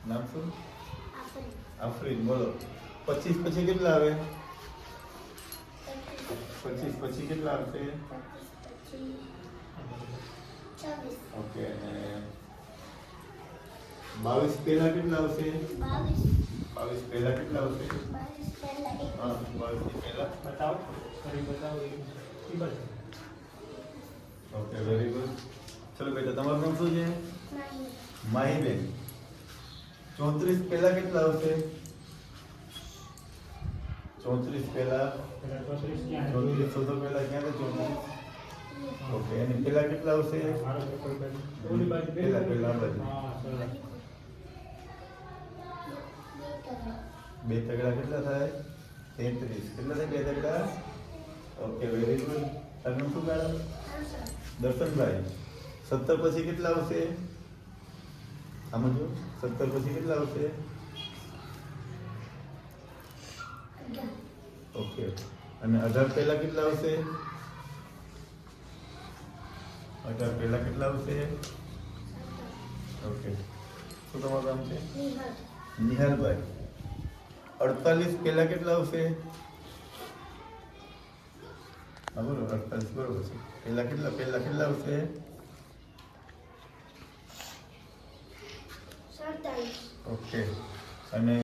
નામ શું? આફરીન. બોલો. 25 પછી કેટલા આવે? 25 પછી કેટલા આવશે? ઓકે. અને 22 પહેલા કેટલા આવશે? 22 પહેલા કેટલા આવશે? હા, 22 પહેલા બતાવો, ફરી બતાવો. એ બસ. Okay, very good. ચલો બેટા, તમારું નામ શું છે? માહીબેન. 34 પહેલા કેટલા આવશે? 34 પહેલા પેલા 34 ક્યાં? 34 શોધો પહેલા ક્યાં છે 34? ઓકે, એની પહેલા કેટલા આવશે? મારો પેપર બાજુ. ઓલી બાજુ પહેલા આ બાજુ. હા, સરસ. 2 તગડા કેટલા થાય? 33. કેટલા થાય 2 તગડા? Okay, very good. તારું નામ શું મેડમ? દર્શનભાઈ. 17 પછી કેટલા આવશે? સમજો. 17 પછી કેટલા આવશે? ઓકે. અને 18 પહેલા કેટલા આવશે? 18 પહેલા કેટલા આવશે? ઓકે. શું તમારું નામ છે? નિહાલભાઈ. 48 પહેલા કેટલા આવશે? હા, બોલો. 48 બરોબર છે. પહેલા કેટલા આવશે? ઓકે. અને